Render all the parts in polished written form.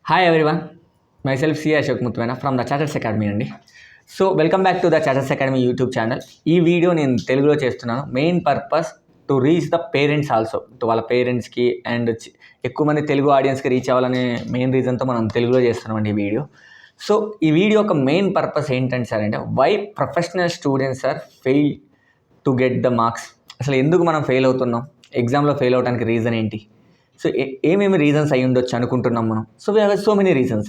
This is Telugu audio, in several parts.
Hi everyone, myself C Ashok Muthvena from the charters academy అండి. So welcome back to the charters academy YouTube channel. ఈ వీడియో నేను తెలుగులో చేస్తున్నాను. Main purpose to reach the parents also, వాళ్ళ పేరెంట్స్కి అండ్ ఎక్కువ మంది తెలుగు ఆడియన్స్కి రీచ్ అవ్వాలనే మెయిన్ రీజన్తో మనం తెలుగులో చేస్తున్నామండి ఈ వీడియో. సో ఈ వీడియో ఒక మెయిన్ పర్పస్ ఏంటంటే సార్ అంటే why professional students are fail to get the marks. అసలు ఎందుకు మనం ఫెయిల్ అవుతున్నాం, ఎగ్జామ్లో ఫెయిల్ అవడానికి రీజన్ ఏంటి, సో ఏమేమి రీజన్స్ అయి ఉండొచ్చు అనుకుంటున్నాం మనం. So we have so many reasons.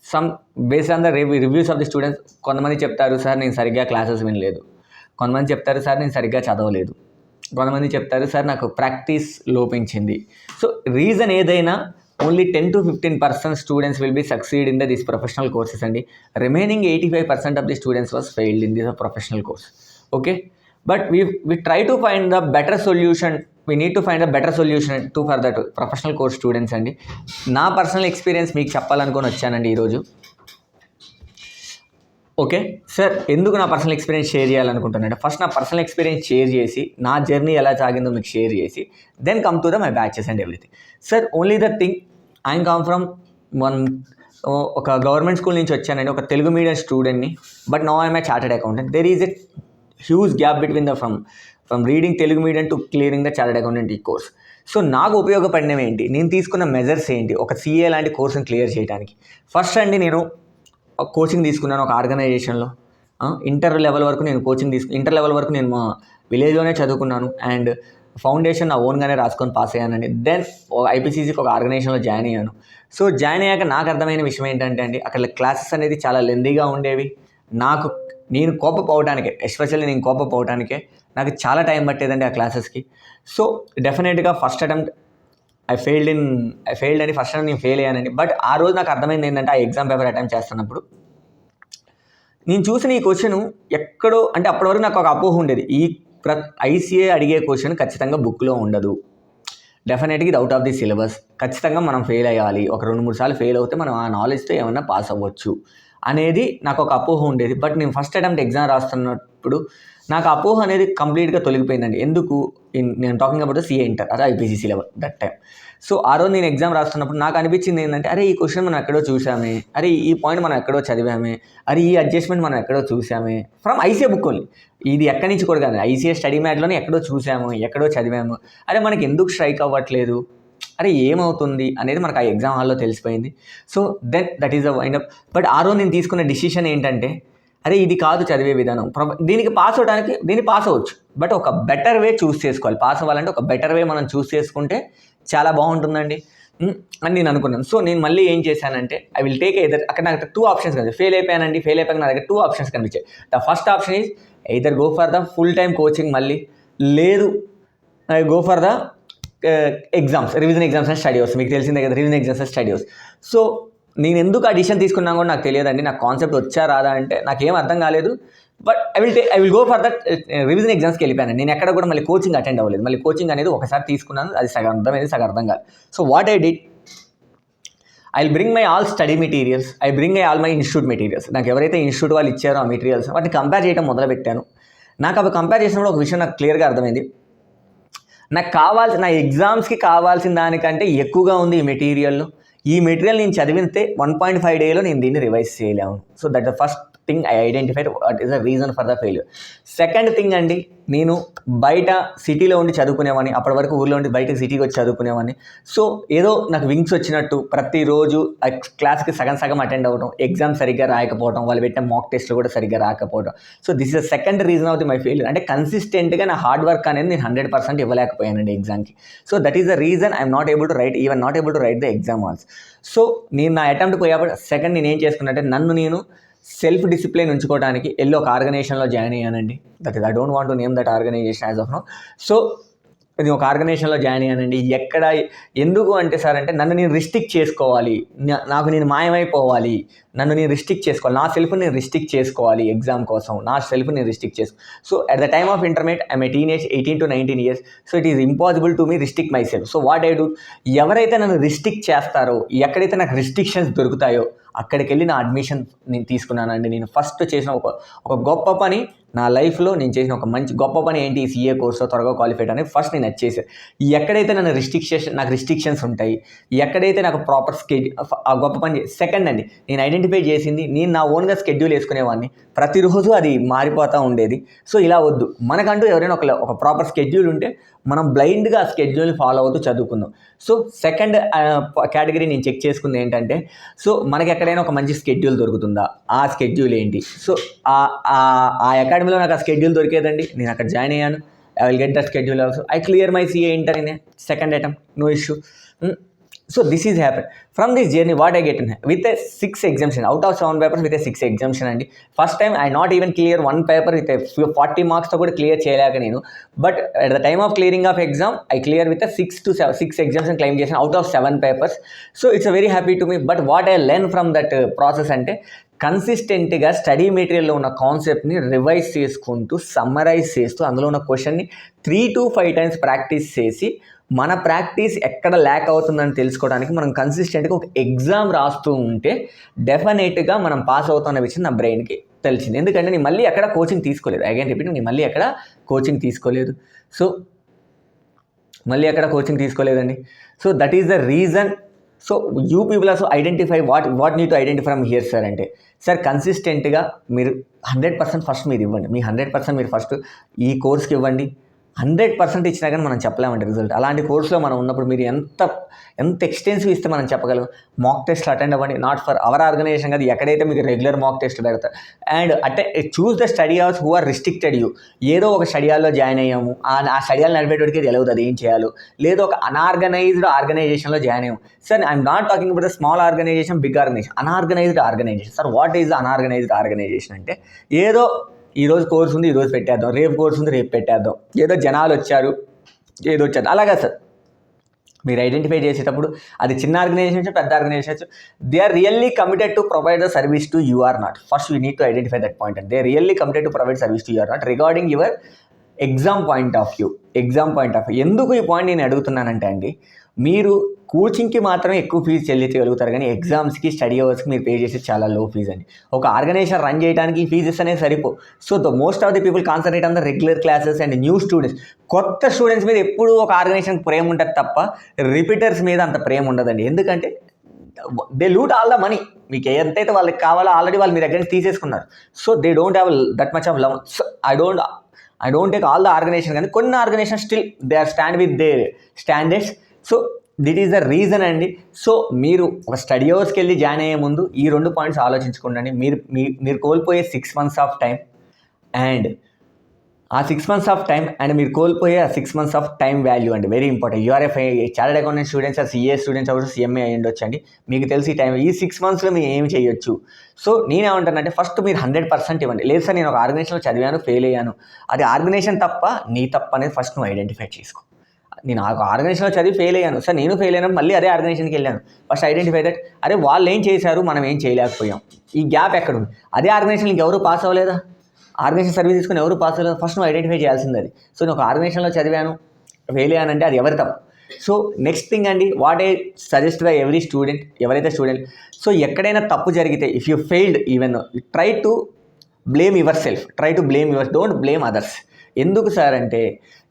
Some based on the reviews of the students. కొంతమంది చెప్తారు సార్ నేను సరిగ్గా క్లాసెస్ వినలేదు, కొంతమంది చెప్తారు సార్ నేను సరిగ్గా చదవలేదు, కొంతమంది చెప్తారు సార్ నాకు ప్రాక్టీస్ లోపించింది. సో రీజన్ ఏదైనా only 10-15% students will be succeed in this professional courses అండి. Remaining 85% of the students was failed in this professional course. Okay, but we try to find the better solution. We need to find a better solution to for that professional course students అండి. నా పర్సనల్ ఎక్స్పీరియన్స్ మీకు చెప్పాలనుకొని వచ్చానండి ఈరోజు. ఓకే సార్, ఎందుకు నా పర్సనల్ ఎక్స్పీరియన్స్ షేర్ చేయాలనుకుంటున్నాను? ఫస్ట్ నా పర్సనల్ ఎక్స్పీరియన్స్ షేర్ చేసి నా జర్నీ ఎలా సాగిందో మీకు షేర్ చేసి then come to the my batches and everything. Sir only the thing, I'm come from ఒక గవర్నమెంట్ స్కూల్ నుంచి వచ్చానండి, ఒక తెలుగు మీడియం స్టూడెంట్ని. But now I'm a chartered accountant. There is a huge gap between the from reading Telugu medium to clearing the chartered accountant ఈ కోర్స్. సో నాకు ఉపయోగపడినవి ఏంటి, నేను తీసుకున్న మెజర్స్ ఏంటి ఒక సిఏ లాంటి కోర్సుని క్లియర్ చేయడానికి? ఫస్ట్ అండి, నేను కోచింగ్ తీసుకున్నాను ఒక ఆర్గనైజేషన్లో. ఇంటర్ లెవెల్ వరకు నేను ఇంటర్ లెవెల్ వరకు నేను మా విలేజ్లోనే చదువుకున్నాను అండ్ ఫౌండేషన్ నా ఓన్గానే రాసుకొని పాస్ అయ్యానండి. దెన్ ఐపీసీసీకి ఒక ఆర్గనైజేషన్లో జాయిన్ అయ్యాను. సో జాయిన్ అయ్యాక నాకు అర్థమైన విషయం ఏంటంటే అండి, అక్కడ క్లాసెస్ అనేది చాలా లెందీగా ఉండేవి. నేను కోపపోవడానికే, ఎస్పెషల్లీ నేను కోపపోవడానికే నాకు చాలా టైం పట్టేదండి ఆ క్లాసెస్కి. సో డెఫినెట్గా ఫస్ట్ అటెంప్ట్ ఐ ఫెయిల్డ్ అని ఫస్ట్ అటెంప్ట్ నేను ఫెయిల్ అయ్యానండి. బట్ ఆ రోజు నాకు అర్థమైంది ఏంటంటే, ఆ ఎగ్జామ్ పేపర్ అటెంప్ట్ చేస్తున్నప్పుడు నేను చూసిన ఈ క్వశ్చన్ ఎక్కడో, అంటే అప్పటి వరకు నాకు ఒక అపోహ ఉండేది, ఈ ఐసీఏ అడిగే క్వశ్చన్ ఖచ్చితంగా బుక్లో ఉండదు, డెఫినెట్గా ఇది అవుట్ ఆఫ్ ది సిలబస్, ఖచ్చితంగా మనం ఫెయిల్ అయ్యాలి, ఒక 2-3 సార్లు ఫెయిల్ అవుతే మనం ఆ నాలెడ్జ్తో ఏమన్నా పాస్ అవ్వచ్చు అనేది నాకు ఒక అపోహ ఉండేది. బట్ నేను ఫస్ట్ అటెంప్ట్ ఎగ్జామ్ రాస్తున్నప్పుడు నాకు అపోహ అనేది కంప్లీట్గా తొలగిపోయిందండి. ఎందుకు? నేను టాకింగ్ అబౌట్ సిఏ ఇంటర్, అదే IPCC level that time. So ఆ రోజు నేను ఎగ్జామ్ రాస్తున్నప్పుడు నాకు అనిపించింది ఏంటంటే, అరే ఈ క్వశ్చన్ మనం ఎక్కడో చూసామే, అరే ఈ పాయింట్ మనం ఎక్కడో చదివామే, అరే ఈ అడ్జస్ట్మెంట్ మనం ఎక్కడో చూసామే, ఫ్రమ్ ఐసీఏ బుక్ ఓన్లీ. ఇది ఎక్కడి నుంచి కూడా కాదు, ఐసీఏ స్టడీ మ్యాట్లోనే ఎక్కడో చూసాము, ఎక్కడో చదివాము. అరే మనకి ఎందుకు స్ట్రైక్ అవ్వట్లేదు, అరే ఏమవుతుంది అనేది మనకు ఆ ఎగ్జామ్ హాల్లో తెలిసిపోయింది. So that is the wind up. But ఆ రోజు నేను తీసుకున్న డిసిషన్ ఏంటంటే, అరే ఇది కాదు చదివే విధానం, దీనికి పాస్ అవడానికి దీన్ని పాస్ అవ్వచ్చు, బట్ ఒక బెటర్ వే చూస్ చేసుకోవాలి. పాస్ అవ్వాలంటే ఒక బెటర్ వే మనం చూస్ చేసుకుంటే చాలా బాగుంటుందండి అని నేను అనుకున్నాను. సో నేను మళ్ళీ ఏం చేశానంటే, ఐ విల్ టేక్ ఎయిదర్, అక్కడ నాకు 2 ఆప్షన్స్ కనిపించాయి. ఫెయిల్ అయిపోయాక నా దగ్గర 2 ఆప్షన్స్ కనిపించాయి. The first option is either go for the full time coaching, మళ్ళీ లేదు go for the exams, revision exams and study hours. మీకు తెలిసిందే కదా, revision exams and study hours. So నేను ఎందుకు ఆ డిసిషన్ తీసుకున్నా కూడా నాకు తెలియదండి. నాకు కాన్సెప్ట్ వచ్చా రాదా అంటే నాకేం అర్థం కాలేదు. But I will go for that revision ఎగ్జామ్స్కి వెళ్ళిపోయాను. నేను ఎక్కడ కూడా మళ్ళీ కోచింగ్ అటెండ్ అవ్వలేదు. మళ్ళీ కోచింగ్ అనేది ఒకసారి తీసుకున్నాను, అది సగం అర్థమైంది, సగం అర్థం కాదు. So what I did, I will bring my all study materials, I bring all my institute materials. నాకు ఎవరైతే ఇన్స్టిట్యూట్ వాళ్ళు ఇచ్చారో ఆ మెటీరియల్స్ వాటిని కంపేర్ చేయడం మొదలుపెట్టాను. నాకు అవి కంపేర్ చేసినప్పుడు ఒక విషయం నాకు క్లియర్గా అర్థమైంది, నా ఎగ్జామ్స్కి కావాల్సిన దానికంటే ఎక్కువగా ఉంది ఈ మెటీరియల్ నేను చదివితే 1.5 డేలో నేను దీన్ని రివైజ్ చేయలేము. So that the first thing I identified what is the reason for the failure. Second thing అండి, నేను బయట సిటీలో ఉండి చదువుకునేవాడిని, అప్పటి వరకు ఊర్లో ఉండి బయటకు సిటీకి వచ్చి చదువుకునేవాడిని. సో ఏదో నాకు వింగ్స్ వచ్చినట్టు ప్రతిరోజు క్లాస్కి సగం అటెండ్ అవ్వడం, ఎగ్జామ్ సరిగ్గా రాయకపోవడం, వాళ్ళు పెట్టిన మాక్ టెస్ట్లు కూడా సరిగ్గా రాకపోవడం. So this is the second reason of the my failure. అంటే కన్సిస్టెంట్గా నా హార్డ్ వర్క్ అనేది నేను 100% ఇవ్వలేకపోయానండి ఎగ్జామ్కి. So that is the reason I'm not able to write the exam also. So నేను నా అటెంప్ట్ పోయేప్పుడు సెకండ్ నేను ఏం చేసుకున్నానంటే, నన్ను నేను సెల్ఫ్ డిసిప్లిన్ ఉంచుకోవడానికి ఒక ఆర్గనైజేషన్లో జాయిన్ అయ్యానండి. That is, I don't want to name that organisation as of now. So ఇది ఒక ఆర్గనైజేషన్లో జాయిన్ అయ్యానండి. ఎందుకు అంటే సార్ అంటే, నన్ను నేను రిస్ట్రిక్ట్ చేసుకోవాలి, నాకు నేను మాయమైపోవాలి, నన్ను నేను రిస్ట్రిక్ట్ చేసుకోవాలి, నా సెల్ఫ్ నేను రిస్ట్రిక్ట్ చేసుకోవాలి ఎగ్జామ్ కోసం, నా సెల్ఫ్ నేను restrict so at the time of intermediate I'm a teenage 18 to 19 years. So it is impossible to me restrict my self. So what I do, ఎవరైతే నన్ను రిస్ట్రిక్ట్ చేస్తారో, ఎక్కడైతే నాకు రిస్ట్రిక్షన్స్ దొరుకుతాయో అక్కడికి వెళ్ళి నా అడ్మిషన్ నేను తీసుకున్నానండి. నేను ఫస్ట్ చేసిన ఒక గొప్ప పని నా లైఫ్లో, నేను చేసిన ఒక మంచి గొప్ప పని ఏంటి, CA కోర్స్లో త్వరగా క్వాలిఫైడ్ అని ఫస్ట్ నేను వచ్చేసాను. ఎక్కడైతే నాకు రిస్ట్రిక్షన్స్ ఉంటాయి, ఎక్కడైతే నాకు ప్రాపర్ ఆ గొప్ప పని సెకండ్ అండి నేను ఐడెంటిఫై చేసింది, నేను నా ఓన్గా స్కెడ్యూల్ వేసుకునేవాడిని, ప్రతిరోజు అది మారిపోతూ ఉండేది. సో ఇలా వద్దు, మనకంటూ ఎవరైనా ఒక ప్రాపర్ స్కెడ్యూల్ ఉంటే మనం బ్లైండ్గా ఆ స్కెడ్యూల్ని ఫాలో అవుతూ చదువుకుందాం. సో సెకండ్ కేటగిరీ నేను చెక్ చేసుకుంది ఏంటంటే, సో మనకి ఎక్కడైనా ఒక మంచి స్కెడ్యూల్ దొరుకుతుందా, ఆ స్కెడ్యూల్ ఏంటి. సో ఆ అకాడమీలో నాకు ఆ స్కెడ్యూల్ దొరికేదండి, నేను అక్కడ జాయిన్ అయ్యాను. I will get the schedule also. I clear my CA inter in second attempt, no issue. So this is happened. From this journey, what I get in with a 6 exemption out of 7 papers with a 6 exemption and first time I not even clear one paper with a 40 marks to కూడా clear చేయలేక నేను. But at the time of clearing of exam, I clear with a 6 exemption claim చేసిన out of 7 papers. So it's a very happy to me. But what I learn from that process అంటే కన్సిస్టెంట్గా స్టడీ మెటీరియల్లో ఉన్న కాన్సెప్ట్ని రివైజ్ చేసుకుంటూ సమ్మరైజ్ చేస్తూ అందులో ఉన్న క్వశ్చన్ని 3 to 5 times ప్రాక్టీస్ చేసి మన ప్రాక్టీస్ ఎక్కడ ల్యాక్ అవుతుందని తెలుసుకోవడానికి మనం కన్సిస్టెంట్గా ఒక ఎగ్జామ్ రాస్తూ ఉంటే డెఫినెట్గా మనం పాస్ అవుతున్న విషయం నా బ్రెయిన్కి తెలిసింది. ఎందుకంటే నేను మళ్ళీ ఎక్కడ కోచింగ్ తీసుకోలేదు. అగైన్ రిపీట్, నేను మళ్ళీ ఎక్కడ కోచింగ్ తీసుకోలేదు. సో మళ్ళీ ఎక్కడ కోచింగ్ తీసుకోలేదండి. So that is the reason. So you people also identify what need to identify from here sir అంటే, సార్ కన్సిస్టెంట్గా మీరు 100% ఫస్ట్ మీరు ఇవ్వండి. మీ 100% మీరు ఫస్ట్ ఈ కోర్స్కి ఇవ్వండి. 100% ఇచ్చినా కానీ మనం చెప్పలేమంటే రిజల్ట్. అలాంటి కోర్సులో మనం ఉన్నప్పుడు మీరు ఎంత ఎక్స్టెన్సివ్ ఇస్తే మనం చెప్పగలం. మాక్ టెస్ట్లు అటెండ్ అవ్వండి, నాట్ ఫర్ అవర్ ఆర్గనైజేషన్ కాదు, ఎక్కడైతే మీకు రెగ్యులర్ మాక్ టెస్ట్ పెడతారు. And choose the study hours who are restricted you. ఏదో ఒక స్టడీ హాల్లో జాయిన్ అయ్యాము, ఆ స్టడీ హాల్ నడిపేటోడికి తెలియదు అది ఏం చేయాలో, లేదో ఒక అన్ఆర్గనైజ్డ్ ఆర్గనైజేషన్లో జాయిన్ అయ్యాము. Sir I'm not talking about the small organisation, big organisation, unorganised organisation. Sir what is unorganised organisation అంటే, ఏదో ఈరోజు కోర్స్ ఉంది ఈరోజు పెట్టేద్దాం, రేపు కోర్స్ ఉంది రేపు పెట్టేద్దాం, ఏదో జనాలు వచ్చారు ఏదో వచ్చారు, అలాగా సార్. మీరు ఐడెంటిఫై చేసేటప్పుడు అది చిన్న ఆర్గనైజేషన్ పెద్ద organisation, they are really committed to provide the service to you or not. First you need to identify that point. And they are really committed to provide service to you or not regarding your exam point of view. ఎందుకు ఈ పాయింట్ నేను అడుగుతున్నానంటే అండి, మీరు కోచింగ్కి మాత్రమే ఎక్కువ ఫీజు చెల్లించగలుగుతారు, కానీ ఎగ్జామ్స్కి స్టడీ అవర్స్కి మీరు పే చేసి చాలా లో ఫీజు అండి. ఒక ఆర్గనైజేషన్ రన్ చేయడానికి ఈ ఫీజెస్ అనేది సరిపో. So the most of the people concentrate on the regular classes and new students. కొత్త స్టూడెంట్స్ మీద ఎప్పుడూ ఒక ఆర్గనైజేషన్కి ప్రేమ ఉంటుంది తప్ప రిపీటర్స్ మీద అంత ప్రేమ ఉండదండి. ఎందుకంటే they loot all the money. మీకు ఎంతైతే వాళ్ళకి కావాలో ఆల్రెడీ వాళ్ళు మీ దగ్గర నుంచి తీసేసుకున్నారు. So they don't have that much of love. So I don't take all the organization, కానీ కొన్ని organization still they are stand with their standards. So that is the reason అండి. సో మీరు ఒక స్టడీ అవర్స్కి వెళ్ళి జాయిన్ అయ్యే ముందు ఈ 2 పాయింట్స్ ఆలోచించుకోండి. మీరు కోల్పోయే 6 months ఆఫ్ టైం అండ్ ఆ 6 months ఆఫ్ టైం అండ్ మీరు కోల్పోయే ఆ 6 months ఆఫ్ టైం వాల్యూ అండి, very important. You are of chartered accountant students, CA students అవ్వచ్చు, CMA అయ్యి ఉండొచ్చు అండి. మీకు తెలిసి ఈ టైం ఈ 6 monthsలో మీరు ఏం చేయొచ్చు. సో నేనేమంటానంటే ఫస్ట్ మీరు 100% ఇవ్వండి. లేదు సార్ నేను ఒక ఆర్గనైజేషన్లో చదివాను ఫెయిల్ అయ్యాను, అది ఆర్గనైజేషన్ తప్ప నీ తప్ప అనేది ఫస్ట్ నువ్వు ఐడెంటిఫై చేసుకో. నేను ఆ ఆర్గనైజేషన్లో చదివి ఫెయిల్ అయ్యాను సార్, నేను ఫెయిల్ అయినా మళ్ళీ అదే ఆర్గనైజేషన్కి వెళ్ళాను. ఫస్ట్ ఐడెంటిఫై దట్, అరే వాళ్ళు ఏం చేశారు మనం ఏం చేయలేకపోయాం, ఈ గ్యాప్ ఎక్కడ ఉంది. అదే ఆర్గనైజేషన్ ఇంకెవరు పాస్ అవ్వలేదా, ఆర్గనైజేషన్ సర్వీస్ తీసుకుని ఎవరు పాస్ అవ్వలేదు, ఫస్ట్ నువ్వు ఐడెంటిఫై చేయాల్సింది అది. సో నేను ఒక ఆర్గనైజేషన్లో చదివాను ఫెయిల్ అయ్యానంటే అది ఎవరి తప్పు. సో నెక్స్ట్ థింగ్ అండి, what I suggest by every student, ఎవరైతే స్టూడెంట్, సో ఎక్కడైనా తప్పు జరిగితే if you failed even try to blame your self, don't blame others. ఎందుకు సార్ అంటే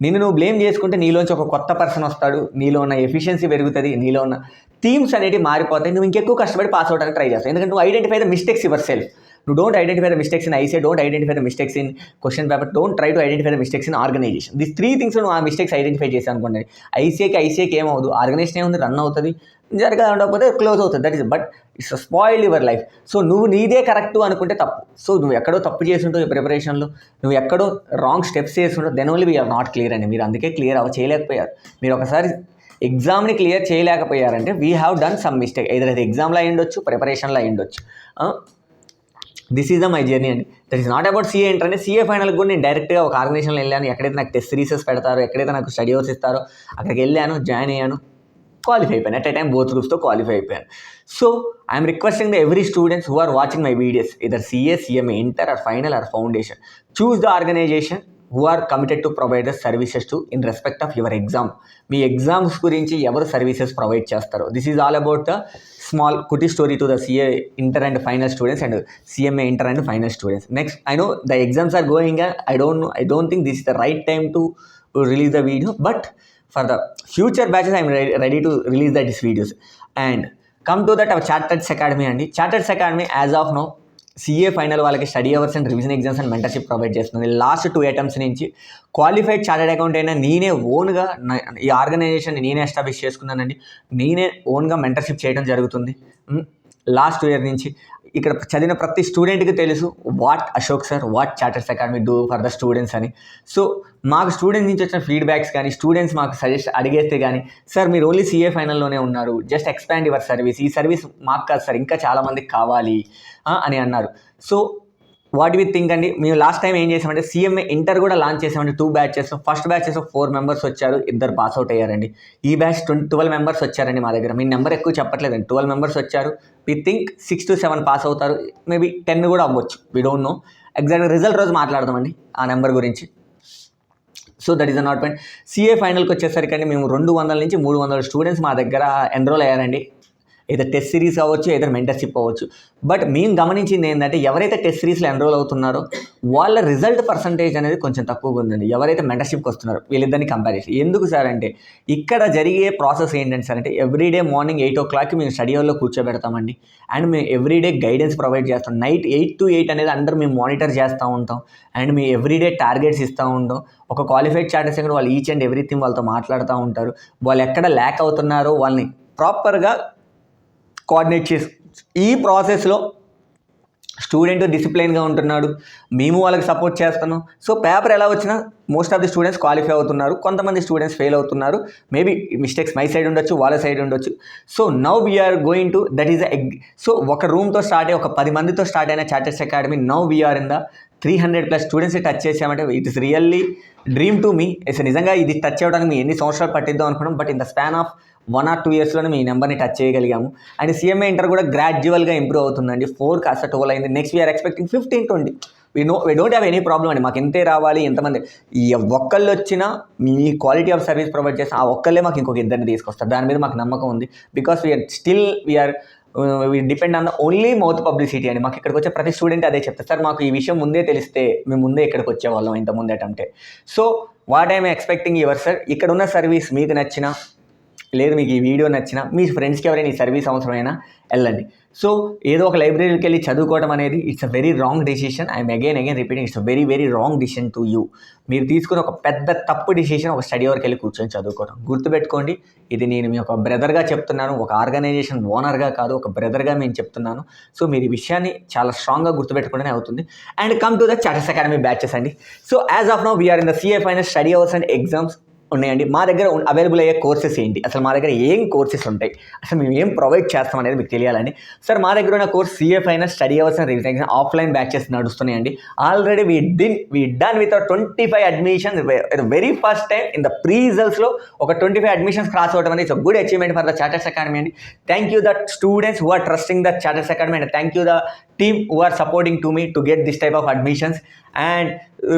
నువ్వు బ్లేమ్ చేసుకుంటే నీలోంచి ఒక కొత్త పర్సన్ వస్తాడు, నీలో ఉన్న ఎఫిషియన్సీ పెరుగుతుంది, నీలో ఉన్న థీమ్స్ అనేవి మారిపోతాయి, నువ్వు ఇంకెక్కువ కష్టపడి పాస్ అవడానికి ట్రై చేస్తావు. ఎందుకంటే నువ్వు identify the mistakes your self. You don't identify the mistakes in ICA, don't identify the mistakes in question paper, don't try to identify the mistakes in organization. These 3 things నువ్వు ఆ మిస్టేక్స్ ఐడెంటిఫై చేసి అనుకోండి, ఐసీఏకి ఏమవుదు, ఆర్గనైజేషన్ ఏముంది, రన్ అవుతుంది, జరగకపోతే క్లోజ్ అవుతుంది. That is but it's spoiled your life. So నువ్వు నీదే కరెక్ట్ అనుకుంటే తప్పు. సో నువ్వు ఎక్కడో తప్పు చేసి ఉంటావు ఈ ప్రిపరేషన్లో, నువ్వు ఎక్కడో రాంగ్ స్టెప్స్ చేసి ఉంటావు, then only we're not clear అండి. మీరు అందుకే క్లియర్ చేయలేకపోయారు. మీరు ఒకసారి ఎగ్జామ్ని క్లియర్ చేయలేకపోయారంటే we have done some mistake, ఎదురైతే ఎగ్జామ్లో అయి ఉండొచ్చు, ప్రిపరేషన్లో అయి ఉండొచ్చు. This is the my journey అండి. That is not about CA inter. అంటే CA ఫైనల్కి కూడా నేను డైరెక్ట్గా ఒక ఆర్గనైజేషన్లో వెళ్ళాను, ఎక్కడైతే నాకు టెస్ట్ సిరీసెస్ పెడతారో, ఎక్కడైతే నాకు స్టడీ అవర్స్ ఇస్తారో అక్కడికి వెళ్ళాను, జాయిన్ అయ్యాను, క్వాలిఫై అయిపోయాను. అట్ ఎ టైం బోత్ గ్రూప్స్తో క్వాలిఫై అయిపోయాను. So I'm requesting the every students who are watching my videos either CA, CMA, inter or final or foundation, choose the organization who are committed to provide the services to in respect of your exam. మీ ఎగ్జామ్స్ గురించి ఎవరు సర్వీసెస్ ప్రొవైడ్ చేస్తారో. This is all about the small cutie story to the CA inter and final students and CMA inter and final students. Next, I know the exams are going, I don't think this is the right time to release the video, but for the future batches I am ready to release these videos. And come to that, our Chartered Academy అండి. Chartered Academy as of now CA final వాళ్ళకి study hours and revision exams and mentorship provide చేస్తుంది. లాస్ట్ 2 అటెంప్ట్స్ నుంచి క్వాలిఫైడ్ చార్టెడ్ అకౌంట్ అయినా నేనే ఓన్గా ఈ ఆర్గనైజేషన్ నేనే ఎస్టాబ్లిష్ చేసుకున్నానండి. నేనే ఓన్గా మెంటర్షిప్ చేయడం జరుగుతుంది లాస్ట్ 2 ఇయర్ నుంచి. ఇక్కడ చదివిన ప్రతి స్టూడెంట్కి తెలుసు what Ashok sir, what charters academy do for the students అని. సో మాకు స్టూడెంట్స్ నుంచి వచ్చిన ఫీడ్బ్యాక్స్ కానీ, స్టూడెంట్స్ మాకు సజెస్ట్ అడిగేస్తే కానీ, సార్ మీరు ఓన్లీ సిఏ ఫైనల్లోనే ఉన్నారు, జస్ట్ ఎక్స్పాండ్ యువర్ సర్వీస్, ఈ సర్వీస్ మాకు కాదు సార్, ఇంకా చాలామందికి కావాలి అని అన్నారు. సో వాట్ వి థింక్ అండి, మేము లాస్ట్ టైం ఏం చేసామంటే సిఎంఏ ఇంటర్ కూడా లాంచ్ చేసామంటే 2 బ్యాచెస్. ఫస్ట్ బ్యాచెస్ 4 మెంబర్స్ వచ్చారు, 2 పాస్అవుట్ అయ్యారండి. ఈ బ్యాచ్ 12 మెంబర్స్ వచ్చారండి మా దగ్గర. మీ నెంబర్ ఎక్కువ చెప్పట్లేదండి, 12 మెంబర్స్ వచ్చారు. వి థింక్ 6 to 7 పాస్ అవుతారు, మేబీ 10 కూడా అవ్వచ్చు, వీ డోంట్ నో. ఎగ్జాక్ట్గా రిజల్ట్ రోజు మాట్లాడదామండి ఆ నెంబర్ గురించి. So that is a not point. CA ఫైనల్కి వచ్చేసరికి అండి మేము 200 నుంచి 300 స్టూడెంట్స్ మా దగ్గర ఎన్రోల్ అయ్యారండి. ఏదో టెస్ట్ సిరీస్ అవ్వచ్చు, ఏదో మెంటర్షిప్ అవ్వచ్చు. బట్ మేము గమనించింది ఏంటంటే ఎవరైతే టెస్ట్ సిరీస్లో ఎన్రోల్ అవుతున్నారో వాళ్ళ రిజల్ట్ పర్సంటేజ్ అనేది కొంచెం తక్కువగా ఉందండి ఎవరైతే మెంటర్షిప్కి వస్తున్నారో వీళ్ళిద్దరిని కంపారిజన్. ఎందుకు సార్ అంటే ఇక్కడ జరిగే ప్రాసెస్ ఏంటంటే సార్ అంటే ఎవ్రీడే మార్నింగ్ 8 o'clock మేము స్టడీ హాల్లో కూర్చోబెడతామండి. అండ్ మేము ఎవ్రీడే గైడెన్స్ ప్రొవైడ్ చేస్తాం. నైట్ 8 to 8 అనేది అందరూ మేము మానిటర్ చేస్తూ ఉంటాం. అండ్ మేము ఎవ్రీడే టార్గెట్స్ ఇస్తూ ఉంటాం. ఒక క్వాలిఫైడ్ చార్టర్స్ దగ్గర వాళ్ళు ఈచ్ అండ్ ఎవ్రీథింగ్ వాళ్ళతో మాట్లాడుతూ ఉంటారు. వాళ్ళు ఎక్కడ ల్యాక్ అవుతున్నారో వాళ్ళని ప్రాపర్గా కోఆర్డినేట్ చేసి, ఈ ప్రాసెస్లో స్టూడెంట్ డిసిప్లైన్గా ఉంటున్నాడు, మేము వాళ్ళకి సపోర్ట్ చేస్తున్నాం. సో పేపర్ ఎలా వచ్చినా most of the students qualify అవుతున్నారు, కొంతమంది స్టూడెంట్స్ ఫెయిల్ అవుతున్నారు. మేబీ మిస్టేక్స్ మై సైడ్ ఉండొచ్చు, వాళ్ళ సైడ్ ఉండొచ్చు. So now we're going to that is so ఒక రూమ్తో స్టార్ట్ అయ్యి ఒక 10 మందితో స్టార్ట్ అయిన charters academy now we're in the 300+ students touch చేసామంటే it is really dream to me. నిజంగా ఇది టచ్ అవ్వడానికి మేము ఎన్ని సంవత్సరాలు పట్టిద్దాం అనుకున్నాం, but in the span of 1 or 2 yearsలోనే మీ నెంబర్ని టచ్ చేయగలిగాము. అండ్ సిఎంఏ ఇంటర్ కూడా గ్రాడ్యువల్గా ఇంప్రూవ్ అవుతుందండి. 4 కాస్త 12 అయింది. Next we're expecting 15, 20. We don't have any problem అండి. మాకు ఎంతే రావాలి, ఎంతమంది ఒక్కళ్ళు వచ్చినా మీ క్వాలిటీ ఆఫ్ సర్వీస్ ప్రొవైడ్ చేస్తాం, ఆ ఒక్కళ్ళే మాకు ఇంకొక 2 తీసుకొస్తారు. దాని మీద మాకు నమ్మకం ఉంది. Because we're depend on the only mouth publicity అండి. మాకు ఇక్కడికి వచ్చే ప్రతి స్టూడెంట్ అదే చెప్తారు, సార్ మాకు ఈ విషయం ముందే తెలిస్తే మేము ముందే ఇక్కడికి వచ్చేవాళ్ళం ఇంత ముందే అటెంప్టే. So what I'm expecting your sir, ఇక్కడ ఉన్న సర్వీస్ మీకు నచ్చినా లేదు మీకు ఈ వీడియో నచ్చినా మీ ఫ్రెండ్స్కి ఎవరైనా ఈ సర్వీస్ అవసరమైనా వెళ్ళండి. సో ఏదో ఒక లైబ్రరీకి వెళ్ళి చదువుకోవడం అనేది it's a very wrong decision. I'm again repeating, it's a very very wrong decision to you. మీరు తీసుకుని ఒక పెద్ద తప్పు డిసిషన్ ఒక స్టడీ అవర్కి వెళ్ళి కూర్చొని చదువుకోవడం. గుర్తుపెట్టుకోండి, ఇది నేను మీ ఒక బ్రదర్గా చెప్తున్నాను, ఒక ఆర్గనైజేషన్ ఓనర్గా కాదు, ఒక బ్రదర్గా నేను చెప్తున్నాను. సో మీరు ఈ విషయాన్ని చాలా స్ట్రాంగ్గా గుర్తుపెట్టుకుంటేనే అవుతుంది. And come to the charters academy batches అండి. So as of now we're in the CA final study hours and exams ఉన్నాయండి. మా దగ్గర అవైలబుల్ అయ్యే కోర్సెస్ ఏంటి, అసలు మా దగ్గర ఏం కోర్సెస్ ఉంటాయి, అసలు మేము ఏం ప్రొవైడ్ చేస్తాం అనేది మీకు తెలియాలండి. సార్ మా దగ్గర ఉన్న course CA final study hours and revision offline batches నడుస్తున్నాయండి. Already we done with 25 admissions very first time in the pre రిజల్ట్స్లో ఒక 25 అడ్మిషన్స్ క్రాస్ అవ్వడం అనేది it's good achievement for the charters academy అండి. Thank you the students who are trusting the charters Academy and thank you the team who are supporting to me to get this type of admissions. And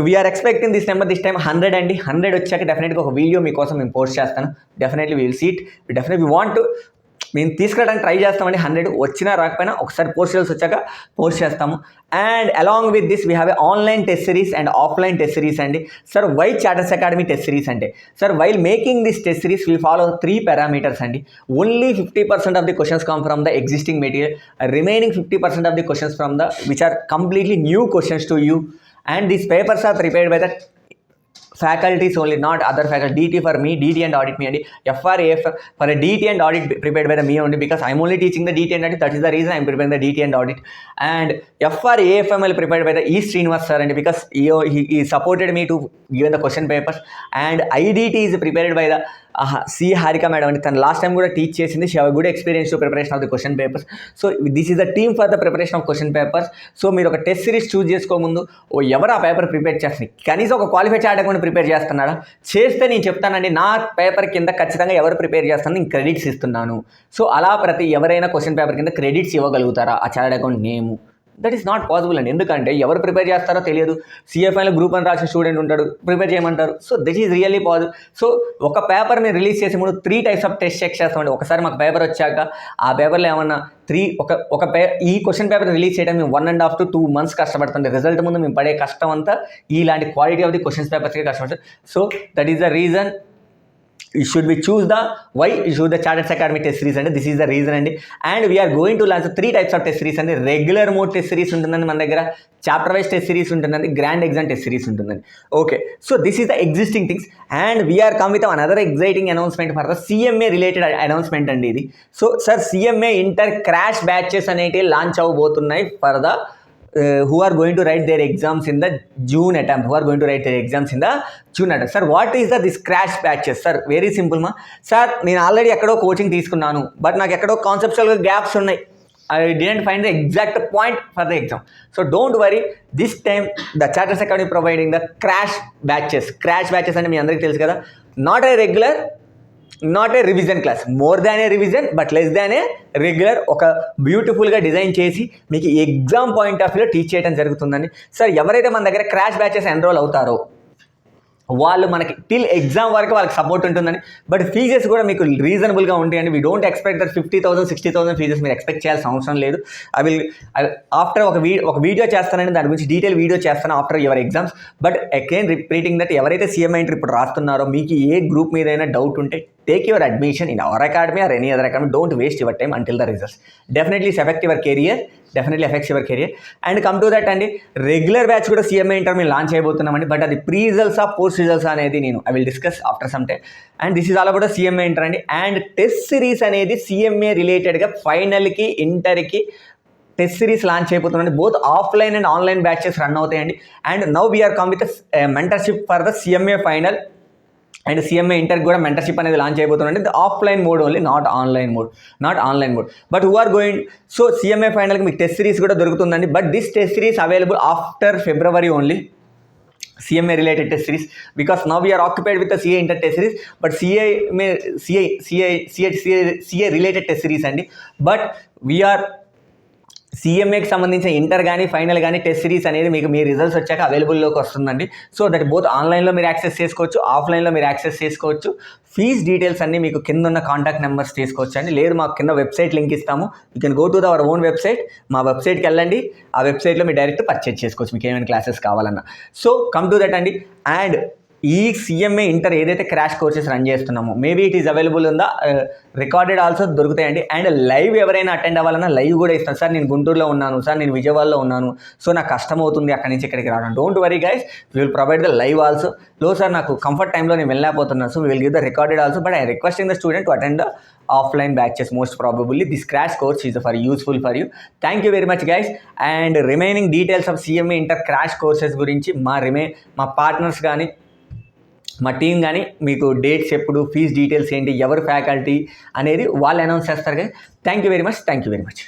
we are expecting this number this time 100 అండి. 100 వచ్చాక డెఫినెట్గా ఒక వీడియో మీకోసం మేము పోస్ట్ చేస్తాను. Definitely will see it. Definitely want మేము తీసుకురావడానికి ట్రై చేస్తామండి. 100 వచ్చినా రాకపోయినా ఒకసారి పోస్ట్ చేసి వచ్చాక పోస్ట్ చేస్తాము. And along with this we have a online test series and offline test series అండి. Sir why Charters Academy test series అంటే sir while making this test series we follow 3 parameters అండి. Only 50% of the questions come from the existing material, remaining 50% of the questions from the which are completely new questions to you. And these papers are prepared by the faculties only, not other faculty. DT for me, DT and audit me, and FR AF for a DT and audit prepared by the me only, because I'm only teaching the DT and audit. That is the reason I'm preparing the DT and audit. And FR AFML prepared by the E Srinivas sir, and because he supported me to give the question papers. And IDT is prepared by the C Harika madam అండి, తను లాస్ట్ టైం కూడా టీచ్ చేసింది. She have good experience to preparation of the question papers. So this is the team for the preparation of question papers. So మీరు ఒక టెస్ట్ సిరీస్ చూస్ చేసుకోముందు ఎవరు ఆ పేపర్ ప్రిపేర్ చేస్తుంది, కనీసం ఒక క్వాలిఫై చార్ట్ అకౌంట్ ప్రిపేర్ చేస్తున్నాడా, చేస్తే నేను చెప్తానండి నా పేపర్ కింద ఖచ్చితంగా ఎవరు ప్రిపేర్ చేస్తాను నేను క్రెడిట్స్ ఇస్తున్నాను. సో అలా ప్రతి ఎవరైనా క్వశ్చన్ పేపర్ కింద క్రెడిట్స్ ఇవ్వగలుగుతారా ఆ chart account name? That is not possible అండి. ఎందుకంటే ఎవరు ప్రిపేర్ చేస్తారో తెలియదు. సిఎఫ్ఐలో గ్రూప్ అని రాసిన స్టూడెంట్ ఉంటాడు, ప్రిపేర్ చేయమంటారు. So this is really possible. So ఒక పేపర్ మీరు రిలీజ్ చేసే ముందు 3 టైప్స్ ఆఫ్ టెస్ట్ చెక్ చేస్తామండి. ఒకసారి మాకు పేపర్ వచ్చాక ఆ పేపర్లో ఏమన్నా ఈ క్వశ్చన్ పేపర్ రిలీజ్ చేయడం మేము 1.5 to 2 months కష్టపడుతుంది. రిజల్ట్ ముందు మేము పడే కష్టం అంతా ఇలాంటి క్వాలిటీ ఆఫ్ ది క్వశ్చన్స్ పేపర్స్కి కష్టపడుతుంది. So that is the reason should we choose the why you choose the Chartered Academy test series and this is the reason and we are going to launch 3 types of test series and regular mode test series ఉంటుందండి మన దగ్గర, చాప్టర్ వైజ్ టెస్ట్ సిరీస్ ఉంటుందండి, గ్రాండ్ ఎగ్జామ్ టెస్ట్ సిరీస్ ఉంటుందండి. Okay, so this is the existing things and we are come with another exciting announcement for the CMA related announcement అండి ఇది. So sir CMA inter crash batches అనేటివి లాంచ్ అవ్వబోతున్నాయి for the who are going to write their exams in the June attempt, Sir, what is this crash batches? Sir, very simple ma. Sir, నేను ఆల్రెడీ ఎక్కడో కోచింగ్ తీసుకున్నాను, బట్ నాకు ఎక్కడో కాన్సెప్చువల్గా గ్యాప్స్ ఉన్నాయి. I didn't find the exact point for the exam. So don't worry, this time the Chartered Academy providing the crash batches అంటే మీ అందరికీ తెలుసు కదా, not a regular, not a revision class, more than A revision but less than A regular. ఒక బ్యూటిఫుల్గా డిజైన్ చేసి మీకు ఎగ్జామ్ పాయింట్ ఆఫ్ వ్యూలో టీచ్ చేయడం జరుగుతుందండి. సార్ ఎవరైతే మన దగ్గర క్రాష్ బ్యాచెస్ ఎన్రోల్ అవుతారో వాళ్ళు మనకి టిల్ ఎగ్జామ్ వరకు వాళ్ళకి సపోర్ట్ ఉంటుందని, బట్ ఫీజెస్ కూడా మీకు రీజనబుల్గా ఉంటాయండి. We don't expect that 50,000 60,000 fees మీరు ఎక్స్పెక్ట్ చేయాల్సిన అవసరం లేదు. ఆఫ్టర్ ఒక వీడియో చేస్తానండి, దాని గురించి డీటెయిల్ వీడియో చేస్తాను after your exams. But again repeating that ఎవరైతే సిఎంఐ ఇంటర్ ఇప్పుడు రాస్తున్నారో మీకు ఏ గ్రూప్ మీదైనా డౌట్ ఉంటే take your admission in our academy or any other academy. Don't waste your time until the results. Definitely affect your career. Definitely affects your career. And come to that అండి, రెగ్యులర్ బ్యాచ్ కూడా సిఎంఐ ఇంటర్ మేము లాంచ్ అయిపోతున్నామండి. బట్ అది ప్రీ రిజల్ట్స్ పోస్ట్ రిజల్ట్స్ అనేది I will discuss after some time. And this is all about CMA inter అండి. అండ్ టెస్ట్ సిరీస్ అనేది సిఎంఏ రిలేటెడ్గా ఫైనల్కి ఇంటర్కి టెస్ట్ సిరీస్ లాంచ్ అయిపోతుందండి. Both offline and online batches run అవుతాయండి. And now we are come with mentorship for the CMA final and CMA ఇంటర్కి కూడా మెంటర్షిప్ అనేది లాంచ్ అయిపోతుందండి. Offline mode only, not online mode. But who are going, so CMA ఫైనల్కి మీకు టెస్ట్ సిరీస్ కూడా దొరుకుతుందండి. But this test series available after February only, CMA related test series, because now we are occupied with the CA inter test series, but CA related test series అండి. బట్ వీఆర్ సిఎంఏకి సంబంధించిన ఇంటర్ కానీ ఫైనల్ కానీ టెస్ట్ సిరీస్ అనేది మీకు మీ రిజల్ట్స్ వచ్చాక అవైలబుల్లోకి వస్తుందండి. సో దట్ బోత్ ఆన్లైన్లో మీరు యాక్సెస్ చేసుకోవచ్చు, ఆఫ్లైన్లో మీరు యాక్సెస్ చేసుకోవచ్చు. ఫీజ్ డీటెయిల్స్ అన్నీ మీకు కింద ఉన్న కాంటాక్ట్ నెంబర్స్ తీసుకోవచ్చు అండి. లేదు మాకు కింద వెబ్సైట్ లింక్ ఇస్తాము, you can go to our own website. మా వెబ్సైట్కి వెళ్ళండి, ఆ వెబ్సైట్లో మీరు డైరెక్ట్ పర్చేజ్ చేసుకోవచ్చు మీకు ఏమైనా క్లాసెస్ కావాలన్నా. సో కమ్ టు దట్ అండి. అండ్ ఈ సిఎంఏ ఇంటర్ ఏదైతే క్రాష్ కోర్సెస్ రన్ చేస్తున్నామో మేబీ ఇట్ ఈస్ అవైలబుల్ ఉందా, రికార్డెడ్ ఆల్సో దొరుకుతాయండి. అండ్ లైవ్ ఎవరైనా అటెండ్ అవ్వాలన్నా లైవ్ కూడా ఇస్తాను. సార్ నేను గుంటూరులో ఉన్నాను, సార్ నేను విజయవాడలో ఉన్నాను, సో నాకు కష్టం అవుతుంది అక్కడి నుంచి ఇక్కడికి రావడం. Don't worry guys, we will provide the live also. లో సార్ నాకు కంఫర్ట్ టైంలో నేను వెళ్ళలేకపోతున్నాను, so we will give the recorded also. But I requesting the student to attend the offline batches most probably. This crash course is for useful for you. Thank you very much guys. And remaining details of CMA inter crash courses గురించి మా పార్ట్నర్స్ కానీ మా టీం కానీ మీకు డేట్స్ ఎప్పుడు, ఫీజ్ డీటెయిల్స్ ఏంటి, ఎవరు ఫ్యాకల్టీ అనేది వాళ్ళు అనౌన్స్ చేస్తారు. Thank you very much.